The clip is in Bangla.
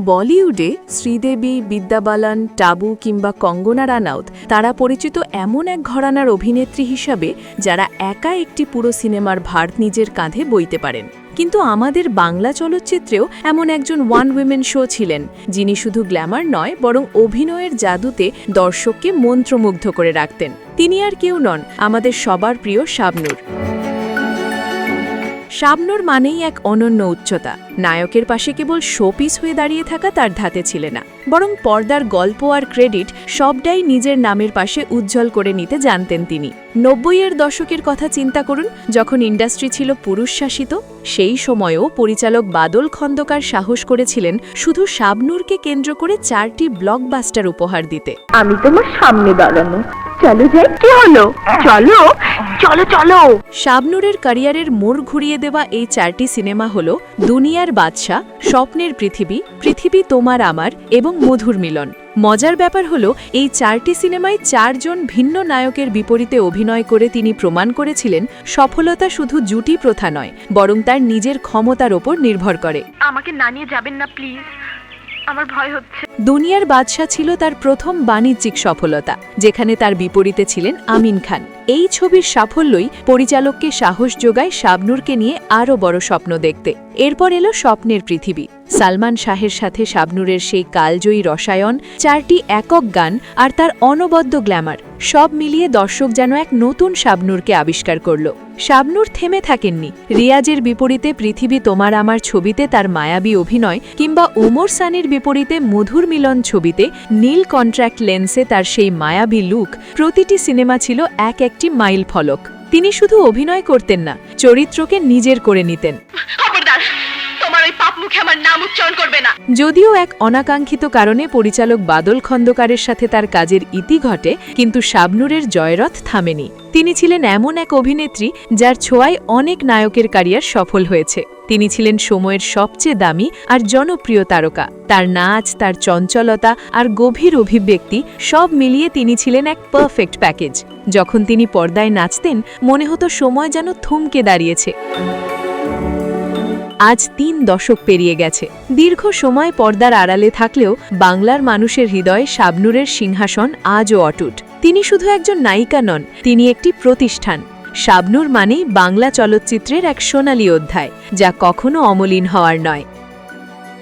বলিউডে শ্রীদেবী, বিদ্যা বালান, টাবু কিংবা কঙ্গনা রানাউত তারা পরিচিত এমন এক ঘরানার অভিনেত্রী হিসাবে যারা একা একটি পুরো সিনেমার ভার নিজের কাঁধে বইতে পারেন। কিন্তু আমাদের বাংলা চলচ্চিত্রেও এমন একজন ওয়ান উইমেন শো ছিলেন, যিনি শুধু গ্ল্যামার নয় বরং অভিনয়ের জাদুতে দর্শককে মন্ত্রমুগ্ধ করে রাখতেন। তিনি আর কেউ নন, আমাদের সবার প্রিয় শাবনূর। শাবনূর মানেই এক অনন্য উচ্চতা। নায়কের পাশে কেবল শোপিস হয়ে দাঁড়িয়ে থাকা তার ধাতে ছিল না, বরং পর্দার গল্প আর ক্রেডিট সবটাই নিজের নামের পাশে উজ্জ্বল করে নিতে জানতেন তিনি। ৯০-এর দশকের কথা চিন্তা করুন, যখন ইন্ডাস্ট্রি ছিল পুরুষ শাসিত। সেই সময়েও পরিচালক বাদল খন্দকার সাহস করেছিলেন শুধু শাবনূরকে কেন্দ্র করে 4টি ব্লকবাস্টার উপহার দিতে। আমি তোমার সামনে দাঁড়ানো, চলো যাই। কি হলো? চলো চলো চলো। শাবনূরের ক্যারিয়ারের মোড় ঘুরিয়ে দেওয়া এই 4টি সিনেমা হল দুনিয়ার বাদশা, স্বপ্নের পৃথিবী, পৃথিবী তোমার আমার এবং মধুর মিলন। মজার ব্যাপার হলো, এই 4টি সিনেমায় 4 জন ভিন্ন নায়কের বিপরীতে অভিনয় করে তিনি প্রমাণ করেছিলেন সফলতা শুধু জুটি প্রথা নয়, বরং তার নিজের ক্ষমতার ওপর নির্ভর করে। আমাকে না নিয়ে যাবেন না প্লিজ, আমার ভয় হচ্ছে। দুনিয়ার বাদশা ছিল তার প্রথম বাণিজ্যিক সফলতা, যেখানে তার বিপরীতে ছিলেন আমিন খান। এই ছবির সাফল্যই পরিচালককে সাহস যোগায় শাবনূরকে নিয়ে আরও বড় স্বপ্ন দেখতে। এরপর এলো স্বপ্নের পৃথিবী। সালমান শাহের সাথে শাবনূরের সেই কালজয়ী রসায়ন, 4টি একক গান আর তার অনবদ্য গ্ল্যামার, সব মিলিয়ে দর্শক যেন এক নতুন শাবনূরকে আবিষ্কার করল। শাবনূর থেমে থাকেননি। রিয়াজের বিপরীতে পৃথিবী তোমার আমার ছবিতে তার মায়াবী অভিনয়, কিংবা ওমর সানির বিপরীতে মধুর মিলন ছবিতে নীল কন্ট্রাক্ট লেন্সে তার সেই মায়াবী লুক, প্রতিটি সিনেমা ছিল এক একটি মাইল ফলক। তিনি শুধু অভিনয় করতেন না, চরিত্রকে নিজের করে নিতেন। যদিও এক অনাকাঙ্ক্ষিত কারণে পরিচালক বাদল খন্দকারের সাথে তার কাজের ইতি ঘটে, কিন্তু শাবনূরের জয়রথ থামেনি। তিনি ছিলেন এমন এক অভিনেত্রী যার ছোঁয়ায় অনেক নায়কের ক্যারিয়ার সফল হয়েছে। তিনি ছিলেন সময়ের সবচেয়ে দামি আর জনপ্রিয় তারকা। তার নাচ, তার চঞ্চলতা আর গভীর অভিব্যক্তি সব মিলিয়ে তিনি ছিলেন এক পারফেক্ট প্যাকেজ। যখন তিনি পর্দায় নাচতেন, মনে হতো সময় যেন থমকে দাঁড়িয়েছে। আজ 3 দশক পেরিয়ে গেছে। দীর্ঘ সময় পর্দার আড়ালে থাকলেও বাংলার মানুষের হৃদয়ে শাবনূরের সিংহাসন আজও অটুট। তিনি শুধু একজন নায়িকা নন, তিনি একটি প্রতিষ্ঠান। শাবনূর মানেই বাংলা চলচ্চিত্রের এক সোনালী অধ্যায়, যা কখনো অমলিন হওয়ার নয়।